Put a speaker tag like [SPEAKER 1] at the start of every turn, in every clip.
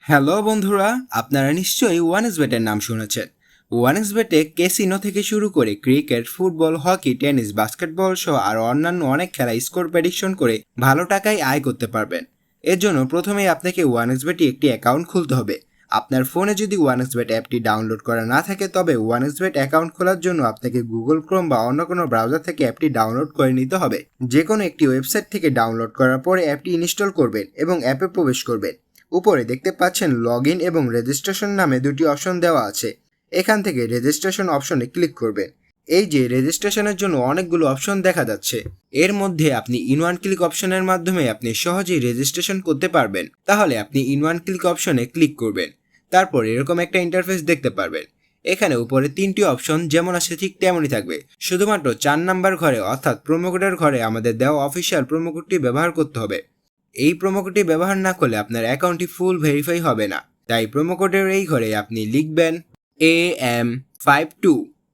[SPEAKER 1] Hello বন্ধুরা, আপনারা নিশ্চয়ই ওয়ানএক্সবেটের নাম শুনেছেন। ওয়ানএক্সবেটে ক্যাসিনো থেকে শুরু করে cricket, football, hockey, tennis, basketball সহ আরও অন্যান্য অনেক খেলা স্কোর প্রেডিকশন করে ভালো টাকায় আয় করতে পারবেন। এর জন্য প্রথমেই আপনাকে ওয়ানএক্সবেটে একটি অ্যাকাউন্ট খুলতে হবে। আপনার ফোনে যদি ওয়ানএক্সবেট অ্যাপটি ডাউনলোড করা না থাকে তবে ওয়ানএক্সবেট অ্যাকাউন্ট খোলার জন্য আপনাকে গুগল ক্রোম বা অন্য কোনো ব্রাউজার থেকে অ্যাপটি ডাউনলোড করে নিতে হবে। যে কোনো একটি ওয়েবসাইট থেকে ডাউনলোড করার পরে অ্যাপটি ইনস্টল করবেন এবং অ্যাপে প্রবেশ করবেন। উপরে দেখতে পাচ্ছেন লগ ইন এবং রেজিস্ট্রেশন নামে দুটি অপশন দেওয়া আছে। এখান থেকে রেজিস্ট্রেশন অপশনে ক্লিক করবেন। এই যে রেজিস্ট্রেশনের জন্য অনেকগুলো অপশন দেখা যাচ্ছে, এর মধ্যে আপনি ইন ওয়ান ক্লিক অপশনের মাধ্যমে আপনি সহজেই রেজিস্ট্রেশন করতে পারবেন। তাহলে আপনি ইন ওয়ান ক্লিক অপশনে ক্লিক করবেন, তারপর এরকম একটা ইন্টারফেস দেখতে পারবেন। এখানে উপরে তিনটি অপশন যেমন আছে ঠিক তেমনই থাকবে, শুধুমাত্র 4 নাম্বার ঘরে অর্থাৎ প্রোমোকোডের ঘরে আমাদের দেওয়া অফিসিয়াল প্রোমোকোডটি ব্যবহার করতে হবে। এই প্রোমোকোডটি ব্যবহার না করলে আপনার অ্যাকাউন্টটি ফুল ভেরিফাই হবে না। তাই প্রোমোকোডের এই ঘরে আপনি লিখবেন AM52।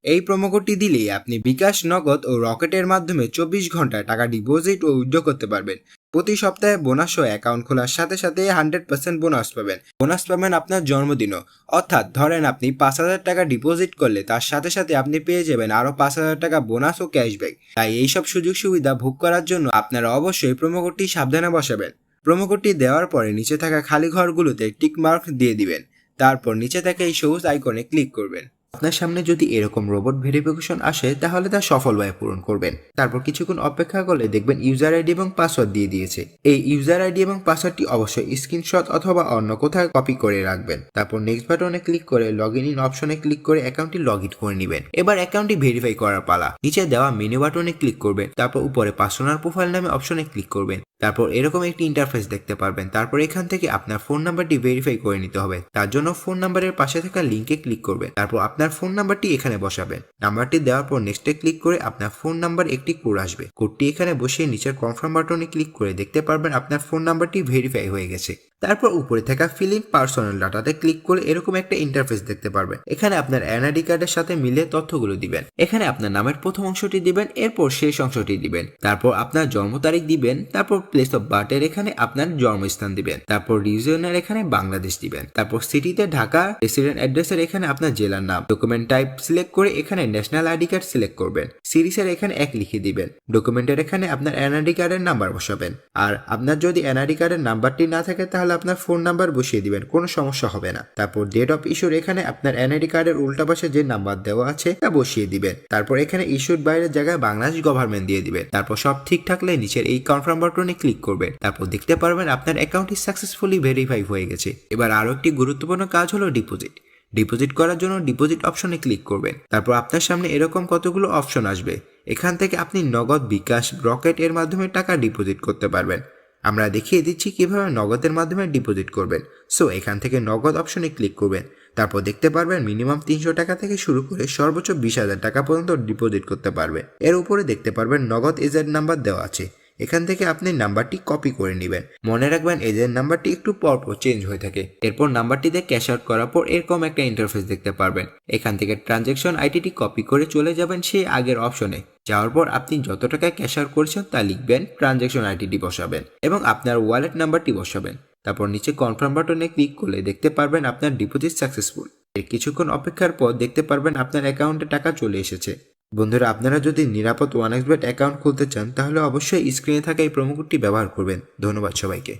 [SPEAKER 1] এই প্রোমোকোডটি দিলেই আপনি বিকাশ, নগদ ও রকেটের মাধ্যমে 24 ঘন্টায় টাকা ডিপোজিট ও উইথড্র করতে পারবেন। প্রতি সপ্তাহে বোনাস ও অ্যাকাউন্ট খোলার সাথে সাথে 100% বোনাস পাবেন। বোনাস পাবেন আপনার জন্মদিনও। অর্থাৎ ধরেন আপনি 5,000 টাকা ডিপোজিট করলে তার সাথে সাথে আপনি পেয়ে যাবেন আরও 5,000 টাকা বোনাস ও ক্যাশব্যাক। তাই এইসব সুযোগ সুবিধা ভোগ করার জন্য আপনারা অবশ্যই প্রোমোকোডটি সাবধানে বসাবেন। প্রোমোকোডটি দেওয়ার পরে নিচে থাকা খালি ঘরগুলোতে টিক মার্ক দিয়ে দিবেন। তারপর নিচে থাকা এই সবুজ আইকনে ক্লিক করবেন। আপনার সামনে যদি এরকম রোবট ভেরিফিকেশন আসে তাহলে তা সফলভাবে পূরণ করবেন। তারপর কিছুক্ষণ অপেক্ষা করলে দেখবেন ইউজার আইডি এবং পাসওয়ার্ড দিয়ে দিয়েছে। এই ইউজার আইডি এবং পাসওয়ার্ডটি অবশ্যই স্ক্রিনশট অথবা অন্য কোথাও কপি করে রাখবেন। তারপর নেক্সট বাটনে ক্লিক করে লগ ইন অপশনে ক্লিক করে অ্যাকাউন্টটি লগ ইন করে নেবেন। এবার অ্যাকাউন্টটি ভেরিফাই করার পালা। নিচে দেওয়া মেনু বাটনে ক্লিক করবেন, তারপর উপরে পার্সোনাল প্রোফাইল নামে অপশনে ক্লিক করবেন। তারপর এরকম একটি ইন্টারফেস দেখতে পারবেন। তারপর এখান থেকে আপনার ফোন নাম্বারটি ভেরিফাই করে নিতে হবে। তার জন্য ফোন নাম্বারের পাশে থাকা লিঙ্কে ক্লিক করবেন। তারপর আপনার ফোন নাম্বারটি এখানে বসাবেন। নাম্বারটি দেওয়ার পর নেক্সটে ক্লিক করে আপনার ফোন নাম্বার একটি কোড আসবে। কোডটি এখানে বসিয়ে নিচের কনফার্ম বাটনে ক্লিক করে দেখতে পারবেন আপনার ফোন নাম্বারটি ভেরিফাই হয়ে গেছে। তারপর উপরে থাকা ফিল ইন পার্সোনাল ডাটাতে ক্লিক করে এরকম একটা ইন্টারফেস দেখতে পারবেন। এখানে আপনার এনআইডি কার্ডের সাথে মিলে তথ্যগুলো দিবেন। এখানে আপনার নামের প্রথম অংশটি দিবেন, এরপর শেষ অংশটি দিবেন। তারপর আপনার জন্ম তারিখ দিবেন। তারপর প্লেস অফ বার্থের এখানে আপনার জন্মস্থান দিবেন। তারপর রিজিয়নের এখানে বাংলাদেশ দিবেন। তারপর সিটিতে ঢাকা, রেসিডেন্ট অ্যাড্রেসের এখানে আপনার জেলার নাম। ডকুমেন্ট টাইপ সিলেক্ট করে এখানে ন্যাশনাল আইডি কার্ড সিলেক্ট করবেন। সিরিজের এখানে 1 লিখে দিবেন। ডকুমেন্টের এখানে আপনার এনআইডি কার্ডের নাম্বার বসাবেন। আর আপনার যদি এনআইডি কার্ডের নাম্বারটি না থাকে তাহলে আপনার ফোন নাম্বার বসিয়ে দিবেন, কোনো সমস্যা হবে না। তারপর ডেট অফ ইস্যুর এখানে আপনার এনআইডি কার্ডের উল্টা পাশে যে নাম্বার দেওয়া আছে তা বসিয়ে দিবেন। তারপর এখানে ইস্যুর বাইরের জায়গায় বাংলাদেশ গভর্নমেন্ট দিয়ে দিবেন। তারপর সব ঠিক থাকলে নিচের এই কনফার্ম বাটনে ক্লিক করবেন। তারপর দেখতে পারবেন আপনার অ্যাকাউন্টটি সাকসেসফুলি ভেরিফাই হয়ে গেছে। এবার আরো একটি গুরুত্বপূর্ণ কাজ হলো ডিপোজিট। ডিপোজিট করার জন্য ডিপোজিট অপশনে ক্লিক করবেন। তারপর আপনার সামনে এরকম কতগুলো অপশন আসবে। এখান থেকে আপনি নগদ, বিকাশ, রকেট এর মাধ্যমে টাকা ডিপোজিট করতে পারবেন। আমরা দেখিয়ে দিচ্ছি কিভাবে নগদের মাধ্যমে ডিপোজিট করবেন। সো এখান থেকে নগদ অপশনে ক্লিক করবেন। তারপর দেখতে পারবেন মিনিমাম 300 টাকা থেকে শুরু করে সর্বোচ্চ 20,000 টাকা পর্যন্ত ডিপোজিট করতে পারবে। এর উপরে দেখতে পারবেন নগদ এজেন্ট নাম্বার দেওয়া আছে। এখান থেকে আপনি নাম্বারটি কপি করে নেবেন। মনে রাখবেন এজেন্ট নাম্বারটি একটু পরপর চেঞ্জ হয়ে থাকে। এরপর নাম্বারটিতে ক্যাশ আউট করার পর এরকম একটা ইন্টারফেস দেখতে পারবেন। এখান থেকে ট্রানজ্যাকশন আইডিটি কপি করে চলে যাবেন সেই আগের অপশনে। যাওয়ার পর আপনি যত টাকা ক্যাশ আউট করেছেন তা লিখবেন, ট্রানজ্যাকশন আইডিটি বসাবেন এবং আপনার ওয়ালেট নাম্বারটি বসাবেন। তারপর নিচে কনফার্ম বাটনে ক্লিক করলে দেখতে পারবেন আপনার ডিপোজিট সাকসেসফুল। এর কিছুক্ষণ অপেক্ষার পর দেখতে পারবেন আপনার অ্যাকাউন্টে টাকা চলে এসেছে। বন্ধুরা, আপনারা যদি নিরাপদ ওয়ানএক্সবেট অ্যাকাউন্ট খুলতে চান তাহলে অবশ্যই স্ক্রিনে থাকা এই প্রোমো কোডটি ব্যবহার করবেন। ধন্যবাদ সবাইকে।